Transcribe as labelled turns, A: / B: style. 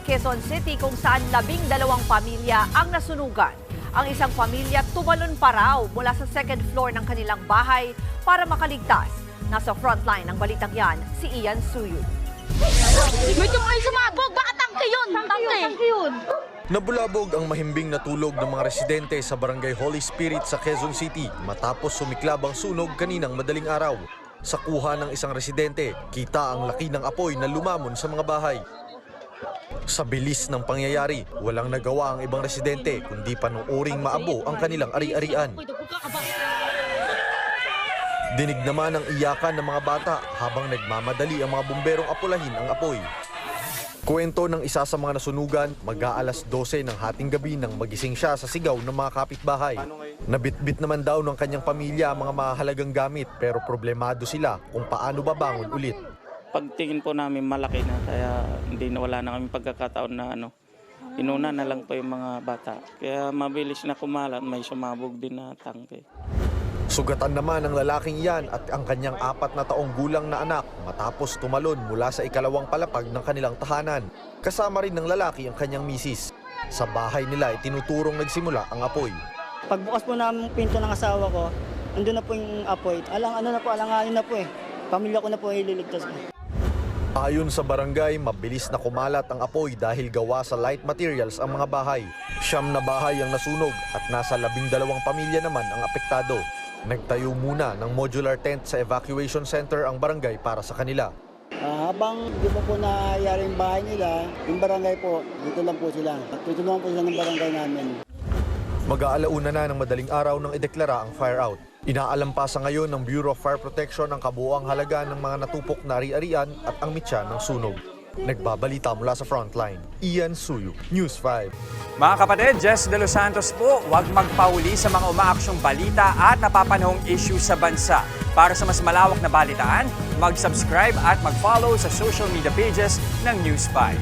A: Quezon City kung saan 12 pamilya ang nasunugan. Ang isang pamilya tumalon pa raw mula sa second floor ng kanilang bahay para makaligtas. Nasa frontline ng balitang yan, si Ian Suyu.
B: May tumakay sumabog, baka tangke yun! Tangke yun!
C: Nabulabog ang mahimbing na tulog ng mga residente sa Barangay Holy Spirit sa Quezon City matapos sumiklab ang sunog kaninang madaling araw. Sa kuha ng isang residente, kita ang laki ng apoy na lumamon sa mga bahay. Sa bilis ng pangyayari, walang nagawa ang ibang residente kundi panuuring maabo ang kanilang ari-arian. Dinig naman ang iyakan ng mga bata habang nagmamadali ang mga bumberong apulahin ang apoy. Kwento ng isa sa mga nasunugan, mag-aalas 12 ng hating gabi nang magising siya sa sigaw ng mga kapitbahay. Nabitbit naman daw ng kanyang pamilya ang mga mahalagang gamit pero problemado sila kung paano babangon ulit.
D: Pagtingin po namin malaki na kaya wala na kami pagkakataon na inuna na lang po yung mga bata. Kaya mabilis na kumalat, may sumabog din na tangke.
C: Sugatan naman ang lalaking iyan at ang kanyang 4 na taong gulang na anak matapos tumalon mula sa ikalawang palapag ng kanilang tahanan. Kasama rin ng lalaki ang kanyang misis. Sa bahay nila tinuturong nagsimula ang apoy.
E: Pagbukas po ng pinto ng asawa ko, andun na po yung apoy. Alanganin na po eh. Pamilya ko na po ililigtas ko.
C: Ayon sa barangay, mabilis na kumalat ang apoy dahil gawa sa light materials ang mga bahay. 9 na bahay ang nasunog at nasa 12 pamilya naman ang apektado. Nagtayo muna ng modular tent sa evacuation center ang barangay para sa kanila.
E: Habang di pa po nangyayari yung bahay nila, yung barangay po, dito lang po sila. Tutulungan po sila ng barangay namin.
C: Mag-aalauna na ng madaling araw nang ideklara ang fire out. Inaalam pa sa ngayon ng Bureau of Fire Protection ang kabuuang halaga ng mga natupok na ari-arian at ang mitya ng sunog. Nagbabalita mula sa frontline, Ian Suyu, News 5.
F: Mga kapatid, Jess De Los Santos po, huwag magpahuli sa mga umaaksyong balita at napapanahong issue sa bansa. Para sa mas malawak na balitaan, mag-subscribe at mag-follow sa social media pages ng News 5.